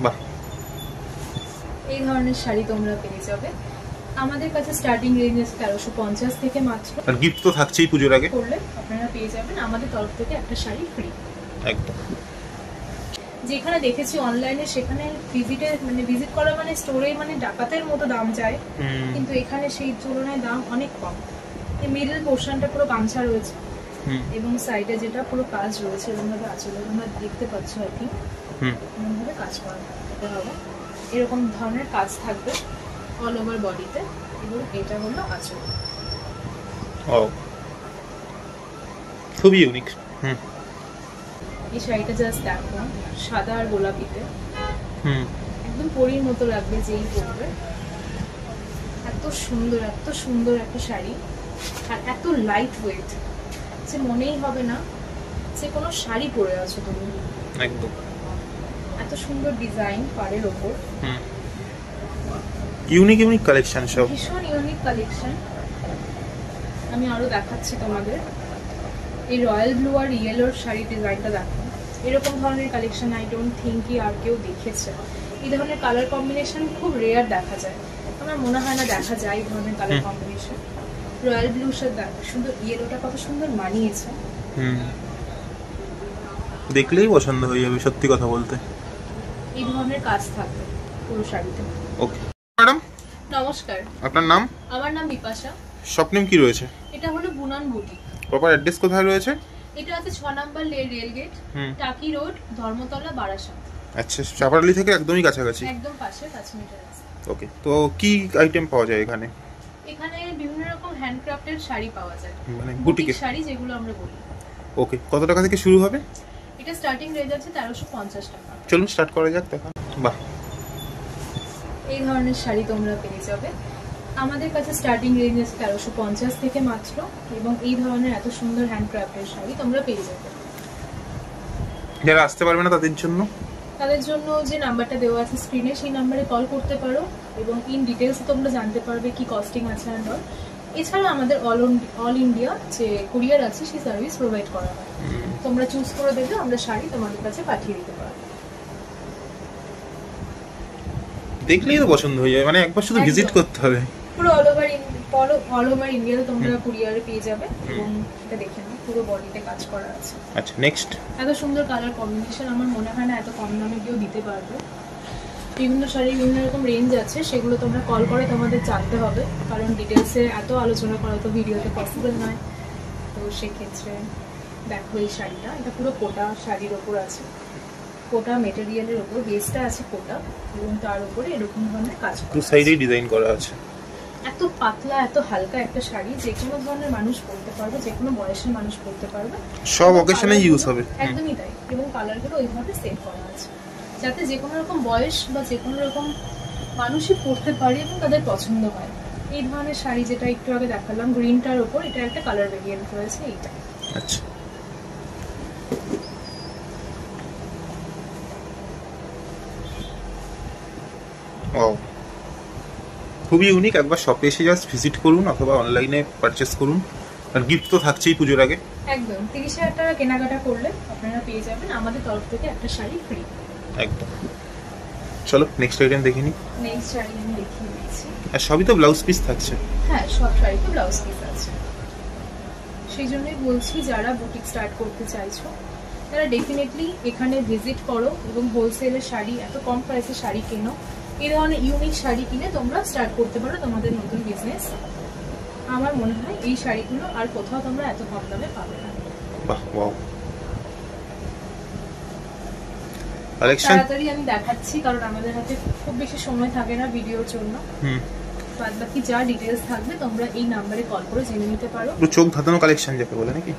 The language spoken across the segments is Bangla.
বাহ, এই ধরনের শাড়ি তোমরা পেয়ে যাবে আমাদের কাছে। স্টার্টিং রেঞ্জ আছে 1350 থেকে মাত্র। আর গিফট তো থাকছেই পুজোর আগে, করলে আপনারা পেয়ে যাবেন আমাদের তরফ থেকে একটা শাড়ি ফ্রি। একদম। যেখানে দেখেছি অনলাইনে সেখানে ভিজিট করা মানে স্টোরে ডাকাতের মতো দাম যায়, কিন্তু এখানে সেই তুলনায় দাম অনেক কম। এই মিডল পোর্শনটা পুরো গামছা রয়েছে এবং সাইডে যেটা পুরো কাজ রয়েছে এরকমভাবে আঁচলে তোমরা দেখতে পাচ্ছ আর কি, এরকমভাবে কাজ করা হবে। এরকম ধরনের কাজ থাকবে অল ওভার বডিতে এবং এটা হলো আঁচল। ও, খুবই ইউনিক। এই শাড়িটা জাস্ট দেখো, সাদা আর গোলাপিতে একদম পরীর মতো লাগবে যেই পরবে। এত সুন্দর একটা শাড়ি, আর এত লাইট ওয়েট যে মনেই হবে না যে কোনো শাড়ি পরে আছো তুমি। একদম এত সুন্দর ডিজাইন পাড়ের ওপর, ইউনিক কালেকশন, সব ভীষণ ইউনিক কালেকশন। আমি আরো দেখাচ্ছি তোমাদের। এই রয়্যাল ব্লু আর ইয়েলোর শাড়ি ডিজাইনটা দেখো। এরকম ধরনের কালেকশন আই ডোন্ট থিঙ্ক কি আর কেউ দেখেছে। এই ধরনের কালার কম্বিনেশন খুব রেয়ার দেখা যায়, আমার মনে হয় না দেখা যায় এই ধরনের কালার কম্বিনেশন। রয়্যাল ব্লুর সাথে সুন্দর ইয়েলোটা কত সুন্দর মানিয়েছে। দেখলেই পছন্দ হয়ে যাবে, সত্যি কথা বলতে। এই ধরনের কাজ থাকবে পুরো শাড়িতে। ওকে ম্যাডাম, নমস্কার। আপনার নাম? আমার নাম বিপাশা। শপ নেম কি রয়েছে? এটা হলো বুনান বুটিক। প্রপার অ্যাড্রেস কোথায় রয়েছে? এটা আছে 6 নম্বর রেল গেট, টাকি রোড, ধর্মতলা, বারাসাত। আচ্ছা, চাপারালি থেকে একদমই কাছাকাছি। একদম পাশে, 5 মিনিটের রাস্তা। ওকে, তো কি আইটেম পাওয়া যায় এখানে? এখানে বিভিন্ন রকম হ্যান্ডক্রাফটেড শাড়ি পাওয়া যায়, মানে বুটিক শাড়ি যেগুলো আমরা বলি। ওকে, কত টাকা থেকে শুরু হবে? এটা স্টার্টিং রেঞ্জ আছে 1350 টাকা। চলুন স্টার্ট করা যাক তখন। বাহ, এই ধরনের শাড়ি তোমরা পেয়ে যাবে আমাদের কাছে। স্টার্টিং রেঞ্জ আছে 1350 থেকে মাত্র, এবং এই ধরনের এত সুন্দর হ্যান্ডক্রাফটেড শাড়ি তোমরা পেয়ে যাবে। যারা আসতে পারবে না তাদের জন্য যে নাম্বারটা দেওয়া আছে স্ক্রিনে, সেই নাম্বারে কল করতে পারো এবং ইন ডিটেলস তোমরা জানতে পারবে কি কস্টিং আছে আর নট। এছাড়া আমাদের অল ইন্ডিয়া যে কুরিয়ার আছে সেই সার্ভিস প্রোভাইড করা হয়। তোমরা চুজ করে দেবে, আমরা শাড়ি তোমাদের কাছে পাঠিয়ে দিতে পারবো। দেখলেই তো পছন্দ হয়ে যাবে, মানে একবার শুধু ভিজিট করতে হবে। পুরো অল ওভার ইন্ডিয়াতে তোমরা কুরিয়ারে পেয়ে যাবে এবং এটা দেখে নাও পুরো বডিতে কাজ করা আছে। আচ্ছা, নেক্সট। এত সুন্দর কালার কম্বিনেশন আমার মনে হয় না এত কম দামে কেউ দিতে পারবে। বিভিন্ন শাড়ি বিভিন্ন রকম রেঞ্জ আছে, সেগুলো তোমরা কল করে তোমাদের জানতে হবে, কারণ ডিটেলসে এত আলোচনা করা তো ভিডিওতে পসিবল নয়। তো সেক্ষেত্রে দেখো এই শাড়িটা, এটা পুরো কোটা শাড়ির ওপর আছে, কোটা মেটেরিয়ালের ওপর বেসটা আছে কোটা, এবং তার উপরে এরকম ধরনের কাজ করা, টু সাইডেই ডিজাইন করা আছে। এত পাতলা এত হালকা একটা শাড়ি, যে কোনো ধরনের মানুষ পরতে পারবে, যে কোনো বয়সের মানুষ পরতে পারবে, সব অকেশনে ইউজ হবে। একদমই তাই। এবং কালারগুলো ওইভাবে সেট করা আছে যাতে যে কোনো রকম বয়স বা যে কোনো রকম মানুষই পরতে পারে এবং তাদের পছন্দ হয়। এই ধরনের শাড়ি যেটা একটু আগে দেখালাম গ্রিনটার ওপর, এটা একটা কালার ভেরিয়েন্ট রয়েছে এইটা। আচ্ছা, ও খুবই ইউনিক। একবার শপে এসে জাস্ট ভিজিট করুন অথবা অনলাইনে পারচেস করুন, আর গিফট তো থাকছেই পুজোর আগে। একদম 30,000 টাকা কেনাকাটা করলে আপনারা পেয়ে যাবেন আমাদের তরফ থেকে একটা শাড়ি ফ্রি। একদম। চলো নেক্সট আইটেম দেখে নিই। নেক্সট শাড়ি আমি দেখিয়ে দিচ্ছি। আর সবই তো ব্লাউজ পিস থাকছে। হ্যাঁ, সব শাড়িতে ব্লাউজ পিস আছে। সেই জন্যই বলছি যারা বুটিক স্টার্ট করতে চাইছো তারা ডেফিনেটলি এখানে ভিজিট করো এবং হোলসেলের শাড়ি, এত কম প্রাইসে শাড়ি কেনো। এই ধরনের ইউনিক শাড়ি কিনে তোমরা স্টার্ট করতে পারো তোমাদের নতুন বিজনেস। আমার মনে হয় এই শাড়িগুলো আর কোথাও তোমরা এত কম দামে পাবে না। বাহ, ওয়াও। কালেকশন তাড়াতাড়ি আমি দেখাচ্ছি কারণ আমাদের হাতে খুব বেশি সময় থাকে না ভিডিওর জন্য। বাদ বাকি যা ডিটেইলস থাকবে তোমরা এই নম্বরে কল করে জেনে নিতে পারো। পুরো চোখ ধাঁধানো কালেকশন যাকে বলে নাকি?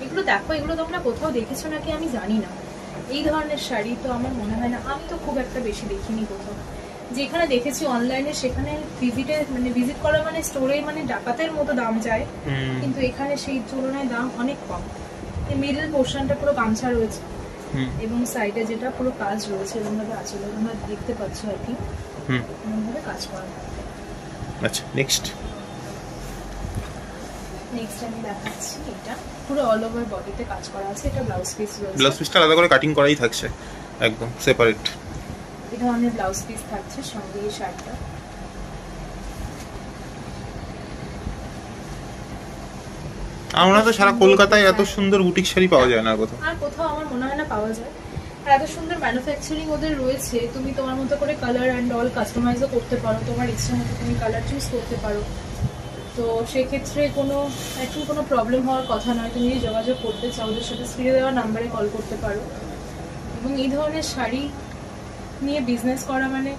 এগুলো দেখো, এগুলো তোমরা কোথাও দেখেছো নাকি আমি জানি না। এই ধরনের শাড়ি তো আমার মনে হয় না, আমি তো খুব একটা বেশি দেখিনি কোথাও। যেখানে দেখেছি অনলাইনে সেখানে ভিজিট করা মানে স্টোরে ডাকাতের মতো দাম যায়, কিন্তু এখানে সেই তুলনায় দাম অনেক কম। এই মিডল পোর্শনটা পুরো গামছা রয়েছে এবং সাইডে যেটা পুরো কাজ রয়েছে এরকমভাবে আঁচলে তোমরা দেখতে পাচ্ছ আর কি, এরকমভাবে কাজ করা। আচ্ছা, নেক্সট আমি দেখাচ্ছি এটা পুরো অল ওভার বডিতে কাজ করা আছে। এটা ব্লাউজ পিস রয়েছে, ব্লাউজ পিসটা আলাদা করে কাটিং করাই থাকছে, একদম সেপারেট। এই ধরনের ব্লাউজ পিস থাকছে সঙ্গে এই শাড়িটা। আমরা তো সারা কলকাতায় এত সুন্দর বুটিক শাড়ি পাওয়া যায় না কোথাও, আর কোথাও আমার মনে হয় না পাওয়া যায়। আর এত সুন্দর ম্যানুফ্যাকচারিং ওদের রয়েছে, তুমি তোমার মতো করে কালার অ্যান্ড অল কাস্টমাইজও করতে পারো, তোমার ইচ্ছা মতো তুমি কালার চুজ করতে পারো। তো সেক্ষেত্রে এখন কোনো প্রবলেম হওয়ার কথা নয়। তুমি যদি যোগাযোগ করতে চাও ওদের সাথে স্ক্রিনে দেওয়া নাম্বারে কল করতে পারো। এবং এই ধরনের শাড়ি নিয়ে বিজনেস করা মানে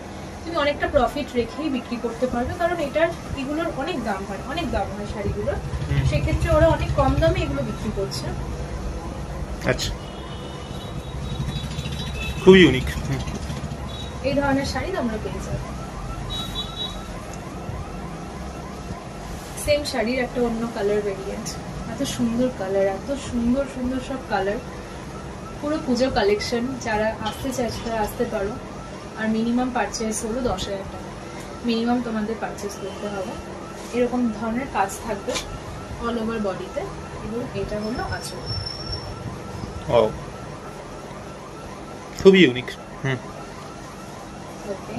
তুমি অনেকটা প্রফিট রেখেই বিক্রি করতে পারবে, কারণ এগুলোর অনেক দাম হয় শাড়িগুলোর। সেক্ষেত্রে ওরা অনেক কম দামে এগুলো বিক্রি করছে। আচ্ছা, খুবই ইউনিক। এই ধরনের শাড়ি তোমরা পেয়ে যাবে। সেম শাড়ির একটা অন্য কালার ভেরিয়েন্ট, এত সুন্দর কালার, এত সুন্দর সুন্দর সব কালার, পুরো পুজো কালেকশন। যারা আসতে চাইছে তারা আসতে পারো। আর মিনিমাম পারচেস হলো 10,000 টাকা মিনিমাম তোমাদের পারচেস করতে হবে। এরকম ধরনের কাজ থাকবে অল ওভার বডিতে, এবং এটা হলো আঁচল। ও, খুবই ইউনিক। ওকে,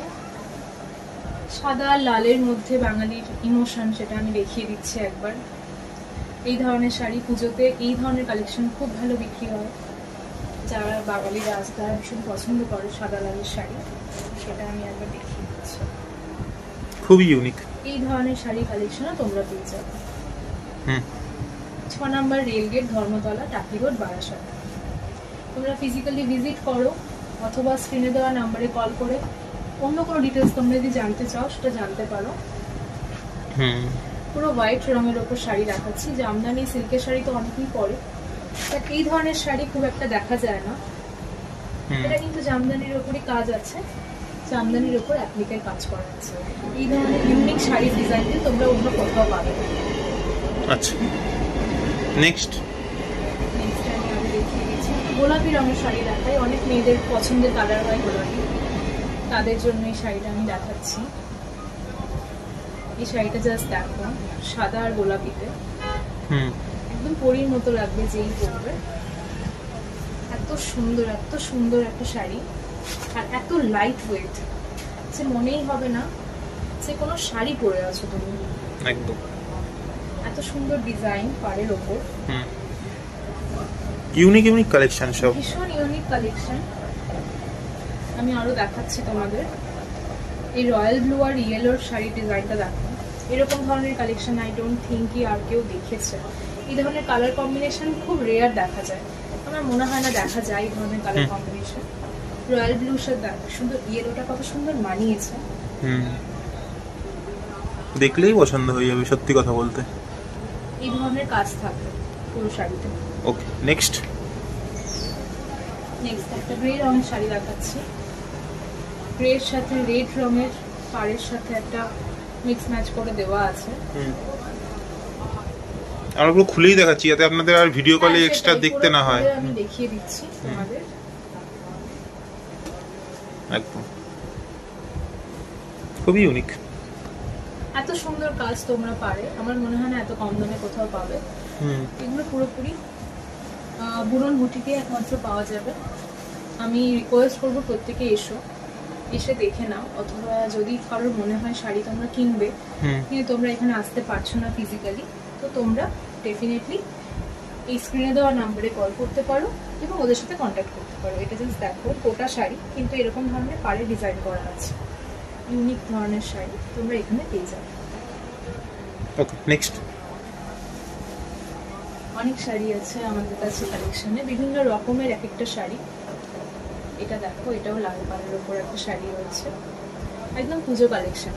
সাদা আর লালের মধ্যে বাঙালির ইমোশন, সেটা আমি দেখিয়ে দিচ্ছি একবার। এই ধরনের শাড়ি পুজোতে এই ধরনের কালেকশন খুব ভালো বিক্রি হয়। যারা বাঙালিরা আসতে ভীষণ পছন্দ করে সাদা লালের শাড়ি, সেটা আমি একবার দেখিয়ে দিচ্ছি। খুবই ইউনিক এই ধরনের শাড়ি কালেকশনও তোমরা পেয়ে যাবে। 6 নম্বর রেলগেট, ধর্মতলা, টাকি রোড, বারাসাত। তোমরা ফিজিক্যালি ভিজিট করো অথবা স্ক্রিনে দেওয়া নাম্বারে কল করে অন্য কোনো ডিটেলস তোমরা যদি জানতে চাও সেটা জানতে পারো। পুরো হোয়াইট রঙের ওপর শাড়ি দেখাচ্ছি। জামদানি সিল্কের শাড়ি তো অনেকেই পরে, বাট এই ধরনের শাড়ি খুব একটা দেখা যায় না। এটা কিন্তু জামদানির ওপরই কাজ আছে, জামদানির ওপর অ্যাপ্লিকের কাজ করা আছে। এই ধরনের ইউনিক শাড়ির ডিজাইন তোমরা অন্য কোথাও পাবে। আচ্ছা, নেক্সট আমি দেখিয়ে দিচ্ছি গোলাপি রঙের শাড়ি দেখাই। অনেক মেয়েদের পছন্দের কালার হয় গোলাপি, তাদের জন্য এই শাড়িটা আমি দেখাচ্ছি। এই শাড়িটা জাস্ট দেখো, সাদা আর গোলাপিতে একদম পরীর মতো লাগবে যেই পরবে। এত সুন্দর একটা শাড়ি, আর এত লাইট ওয়েট যে মনেই হবে না যে কোনো শাড়ি পরে আছো তুমি। একদম এত সুন্দর ডিজাইন পাড়ের ওপর, ইউনিক কালেকশন, সব ভীষণ ইউনিক কালেকশন। আমি আরো দেখাচ্ছি তোমাদের। এই রয়্যাল ব্লু আর ইয়েলোর শাড়ি ডিজাইনটা দেখো। এরকম ধরনের কালেকশন আই ডোন্ট থিঙ্ক আর কেউ দেখেছে। এই ধরনের কালার কম্বিনেশন খুব রেয়ার দেখা যায়, আমার মনে হয় না দেখা যায় এই ধরনের কালার কম্বিনেশন। রয়্যাল ব্লুর সাথে দেখো সুন্দর ইয়েলোটা কত সুন্দর মানিয়েছে। দেখলেই পছন্দ হয়ে যাবে, সত্যি কথা বলতে। এই ধরনের কাজ থাকবে পুরো শাড়িতে। ওকে, নেক্সট একটা গ্রে রঙের শাড়ি দেখাচ্ছি। গ্রের সাথে রেড রঙের পাড়ের সাথে একটা মিক্স ম্যাচ করে দেওয়া আছে। আমরা পুরো খুলেই দেখাচ্ছি যাতে আপনাদের আর ভিডিও কলে এক্সট্রা দেখতে না হয়। আমি দেখিয়ে দিচ্ছি তোমাদের। একদম খুবই ইউনিক। এত সুন্দর কাজ তোমরা পারে, আমার মনে হয় না এত কম দামে কোথাও পাবে। এগুলো পুরোপুরি বুনন বুটিকে একমাত্র পাওয়া যাবে। আমি রিকোয়েস্ট করবো প্রত্যেকে এসে দেখে নাও, অথবা যদি কারোর মনে হয় শাড়ি তোমরা কিনবে কিন্তু তোমরা এখানে আসতে পারছো না ফিজিক্যালি, তো তোমরা ডেফিনেটলি এই স্ক্রিনে দেওয়া নাম্বারে কল করতে পারো এবং ওদের সাথে কন্ট্যাক্ট করতে পারো। এটা জাস্ট দেখো, কোটা শাড়ি কিন্তু এরকম ধরনের পাড়ে ডিজাইন করা আছে, ইউনিক ধরনের শাড়ি তোমরা এখানে পেয়ে যাবে। ওকে, নেক্সট অনেক শাড়ি আছে আমাদের কাছে কালেকশনে, বিভিন্ন রকমের এক একটা শাড়ি। এটা দেখো, এটাও লাল পাড়ের ওপর একটা শাড়ি রয়েছে, একদম পুজো কালেকশন।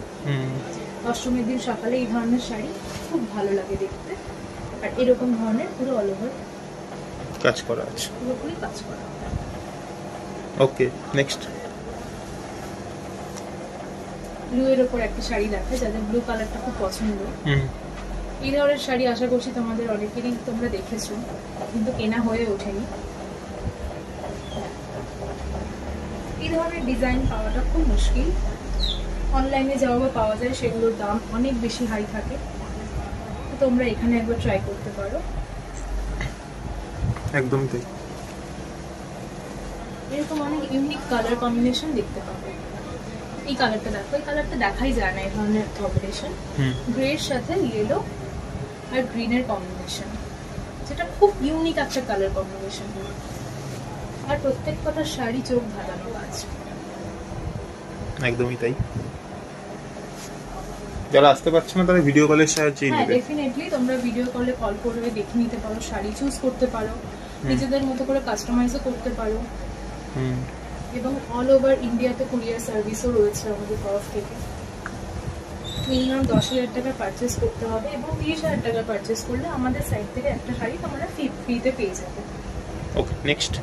অষ্টমীর দিন সকালে এই ধরনের শাড়ি খুব ভালো লাগে দেখতে। আর এরকম ধরনের পুরো অল ওভার কাজ করা আছে, পুরোপুরি কাজ করা। ওকে, নেক্সট ব্লু এর ওপর একটা শাড়ি দেখা, যাদের ব্লু কালারটা খুব পছন্দ। এই ধরনের শাড়ি আশা করছি তোমাদের অনেকেরই তোমরা দেখেছো, কিন্তু কেনা হয়ে ওঠেনি। এই ধরনের ডিজাইন পাওয়াটা খুব মুশকিল, অনলাইনে যাওয়া পাওয়া যায় সেগুলোর দাম অনেক বেশি হাই থাকে, তো তোমরা এখানে একবার ট্রাই করতে পারো। একদম তাই, এরকম অনেক ইউনিক কালার কম্বিনেশন দেখতে পাবে। এই কালারটা দেখো, এই কালারটা দেখাই যায় না এই ধরনের কম্বিনেশন। গ্রে এর সাথে ইয়েলো আর গ্রিনের কম্বিনেশন, যেটা খুব ইউনিক একটা কালার কম্বিনেশন। আর প্রত্যেক কটা শাড়ি চোখ ধাঁধানো কাজ, একদমই তাই। যারা আসতে পারছে না তারা ভিডিও কলের সাহায্যে হ্যাঁ নেবে। ডেফিনেটলি তোমরা ভিডিও কলে কল করবে, দেখে নিতে পারো, শাড়ি চুজ করতে পারো, নিজেদের মতো করে কাস্টমাইজও করতে পারো। এবং অল ওভার ইন্ডিয়াতে কুরিয়ার সার্ভিসও রয়েছে আমাদের তরফ থেকে। মিনিমাম 10,000 টাকা পারচেস করতে হবে এবং 30,000 টাকা পারচেস করলে আমাদের সাইট থেকে একটা শাড়ি তোমরা ফ্রিতে পেয়ে যাবে। ওকে, নেক্সট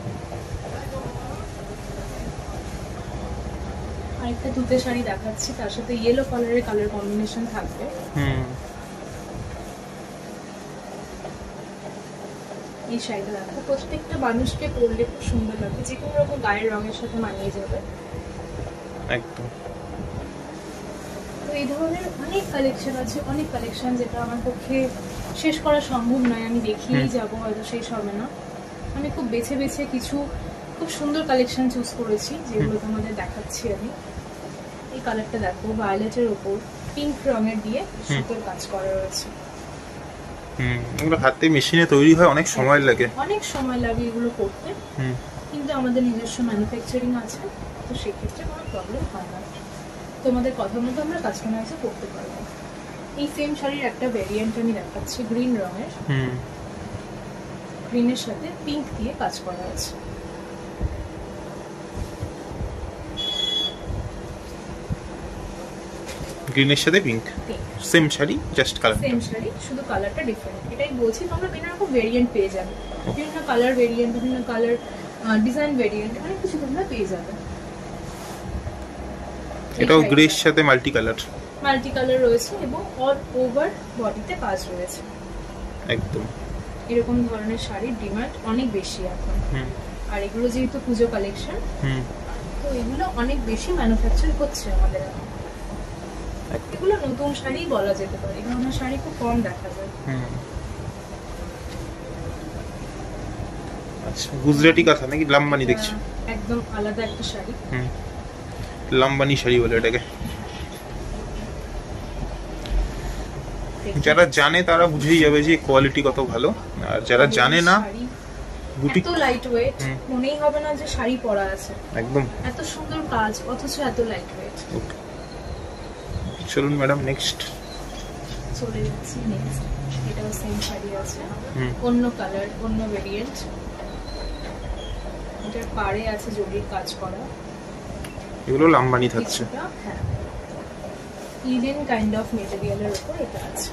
আরেকটা তুতে শাড়ি দেখাচ্ছি, তার সাথে ইয়েলো কালারের কালার কম্বিনেশন থাকবে। এই শাড়িটা দেখো, প্রত্যেকটা মানুষকে পরলে খুব সুন্দর লাগে, যে কোনো রকম গায়ের রঙের সাথে মানিয়ে যাবে একদম। তো এই ধরনের অনেক কালেকশন আছে, অনেক কালেকশন যেটা আমার পক্ষে শেষ করা সম্ভব নয়। আমি দেখিয়েই যাবো, হয়তো শেষ হবে না। আমি খুব বেছে বেছে কিছু খুব সুন্দর কালেকশন চুজ করেছি, যেগুলো তোমাদের দেখাচ্ছি আমি। এই কালারটা দেখো, ভায়োলেটের উপর পিঙ্ক রঙের দিয়ে সুতোর কাজ করা রয়েছে। এগুলো হাতে মেশিনে তৈরি হয়, অনেক সময় লাগে, অনেক সময় লাগে এগুলো করতে, কিন্তু আমাদের নিজস্ব ম্যানুফ্যাকচারিং আছে, তো সেক্ষেত্রে কোনো প্রবলেম হয় না। তোমাদের কথা মতো আমরা কাস্টমাইজও করতে পারবো। এই সেম শাড়ির একটা ভেরিয়েন্ট আমি দেখাচ্ছি, গ্রিন রঙের, গ্রিনের সাথে পিঙ্ক দিয়ে কাজ করা আছে। গ্রিনের সাথে pink, same sari, just colour, same sari, শুধু কালারটা ডিফারেন্ট। এটাই বলছি, তোমরা বিভিন্ন রকম ভেরিয়েন্ট পেয়ে যাবে, বিভিন্ন কালার ভেরিয়েন্ট, বিভিন্ন কালার ডিজাইন ভেরিয়েন্ট, অনেক কিছু তোমরা পেয়ে যাবে। এটাও গ্রের সাথে মাল্টি কালার রয়েছে এবং অল ওভার বডিতে কাজ রয়েছে। একদম এরকম ধরনের শাড়ির ডিমান্ড অনেক বেশি এখন। আর এগুলো যেহেতু পুজো কালেকশন, তো এগুলো অনেক বেশি ম্যানুফ্যাকচার হচ্ছে আমাদের এখন। এগুলো নতুন শাড়ি বলা যেতে পারে, এই ধরনের শাড়ি খুব কম দেখা যায়। আচ্ছা, গুজরাটি কাঁথা নাকি লাম্বানি দেখছি? একদম আলাদা একটা শাড়ি, লাম্বানি শাড়ি বলে এটাকে। যারা জানে তারা বুঝেই যাবে যে কোয়ালিটি কত ভালো, আর যারা জানে না, বুটিক এত লাইট ওয়েট, মনেই হবে না যে শাড়ি পরা আছে। একদম এত সুন্দর কাজ, অথচ এত লাইট ওয়েট। চলুন ম্যাডাম, নেক্সট চলে যাচ্ছি। নেক্সট এটাও সেম শাড়ি আছে, অন্য কালার, অন্য ভেরিয়েন্ট। এটার পাড়ে আছে জরির কাজ করা, এগুলো লাম্বানি থাকছে। হ্যাঁ, ইডেন কাইন্ড অফ মেটেরিয়ালের উপর এটা আছে।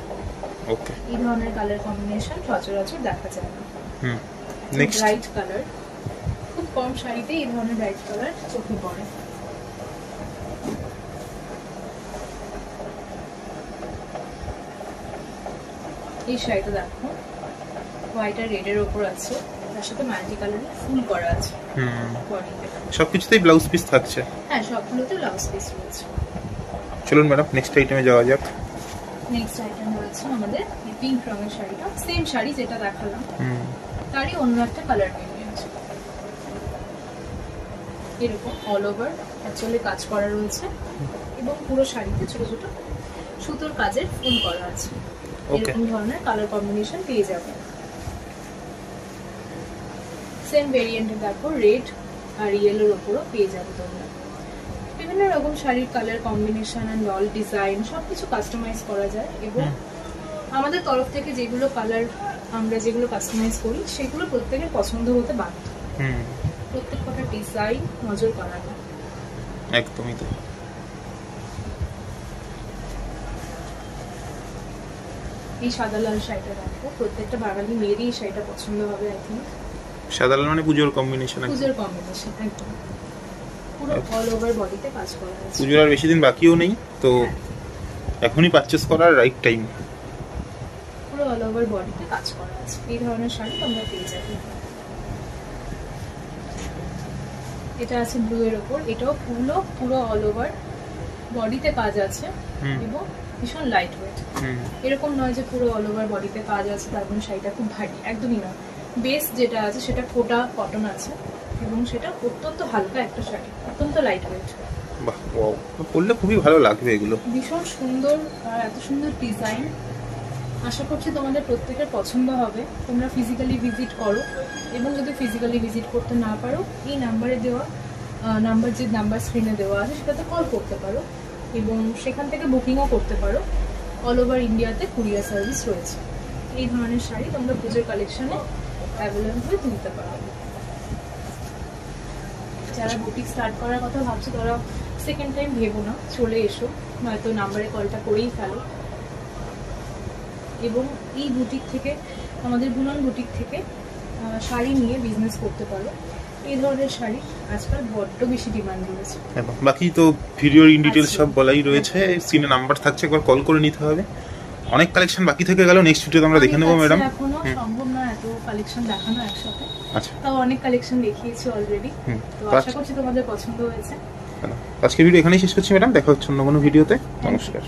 ওকে, এই ধরনের কালার কম্বিনেশন সচরাচর দেখা যায় না। নেক্সট ব্রাইট কালার, খুব কম শাড়িতে এই ধরনের ব্রাইট কালার চোখে পড়ে। এই শাড়িটা দেখো, হোয়াইট আর রেড এর উপর আছে, তার সাথে মাল্টি কালারের ফুল করা আছে বডিতে। সবকিছুতেই ব্লাউজ পিস থাকছে? হ্যাঁ, সবগুলোতে ব্লাউজ পিস রয়েছে। চলুন ম্যাডাম, নেক্সট আইটেমে যাওয়া যাক। নেক্সট আইটেম রয়েছে আমাদের এই পিঙ্ক রঙের শাড়িটা, সেম শাড়ি যেটা দেখালাম, তারই অন্য একটা কালার ভেরিয়েন্ট। এরকম অল ওভার অ্যাকচুয়ালি কাজ করা রয়েছে এবং পুরো শাড়িতে ছোট ছোট সুতোর কাজের ফুল করা আছে। এরকম ধরনের কালার কম্বিনেশন পেয়ে যাবে। সেম ভেরিয়েন্টে দেখো, রেড আর ইয়েলোর উপরও পেয়ে যাবে তোমরা। বিভিন্ন রকম শাড়ির colour combination and all design সবকিছু কাস্টমাইজ করা যায় এবং আমাদের তরফ থেকে যেগুলো কালার আমরা যেগুলো কাস্টমাইজ করি সেগুলো প্রত্যেকের পছন্দ হতে বাধ্য। প্রত্যেক কটা ডিজাইন নজর কাড়ানো। একদমই তাই। এই সাদা লাল শাড়িটা দেখো, প্রত্যেকটা বাঙালি মেয়েরই এই শাড়িটা পছন্দ হবে। আই থিঙ্ক সাদা লাল মানে পুজোর কম্বিনেশন। পুজোর কম্বিনেশন একদম, পুরো অল ওভার বডিতে কাজ করা আছে। পুজোর আর বেশি দিন বাকিও নেই, তো এখনই পারচেজ করার রাইট টাইম। পুরো অল ওভার বডিতে কাজ করা আছে। এই ধরনের শাড়ি তোমরা পেয়ে যাবে। এটা আছে ব্লু এর উপর, এটাও পুরো অল ওভার বডিতে কাজ আছে এবং ভীষণ লাইট ওয়েট। এরকম নয় যে পুরো অল ওভার বডিতে কাজ আছে তার মানে শাড়িটা খুব ভারী, একদমই নয়। বেস যেটা আছে সেটা কোটা কটন আছে এবং সেটা অত্যন্ত হালকা একটা শাড়ি, অত্যন্ত লাইট ওয়েট। বাহ, ওয়াও, পরলে খুবই ভালো লাগবে এগুলো। ভীষণ সুন্দর আর এত সুন্দর ডিজাইন। আশা করছি তোমাদের প্রত্যেকের পছন্দ হবে। তোমরা ফিজিক্যালি ভিজিট করো, এবং যদি ফিজিক্যালি ভিজিট করতে না পারো, এই নাম্বারে দেওয়া যে নাম্বার স্ক্রিনে দেওয়া আছে সেটাতে কল করতে পারো, এবং সেখান থেকে বুকিংও করতে পারো। অল ওভার ইন্ডিয়াতে কুরিয়ার সার্ভিস রয়েছে। এই ধরনের শাড়ি তোমরা পুজোর কালেকশনে অ্যাভেলেবল তুলতে পারো। যারা বুটিক স্টার্ট করার কথা ভাবছো তারা সেকেন্ড টাইম ভেবো না, চলে এসো, নয়তো নাম্বারে কলটা করেই ফেলো। এবং এই বুটিক থেকে, আমাদের বুনন বুটিক থেকে শাড়ি নিয়ে বিজনেস করতে পারো। এই ধরনের শাড়ি আজকাল বড্ড বেশি ডিমান্ড রয়েছে। বাকি তো ভিডিওর ইন ডিটেলস সব বলাই রয়েছে, স্ক্রিনে নাম্বার থাকছে, একবার কল করে নিতে হবে। অনেক কালেকশন বাকি থেকে গেল, নেক্সট ভিডিওতে আমরা দেখে নেব ম্যাডাম। এখনো সম্ভব না এত কালেকশন দেখানো একসাথে। আচ্ছা, তাও অনেক কালেকশন দেখিয়েছি অলরেডি, তো আশা করছি তোমাদের পছন্দ হয়েছে। আজকে ভিডিও এখানেই শেষ করছি ম্যাডাম, দেখা হচ্ছে অন্য কোনো ভিডিওতে। নমস্কার।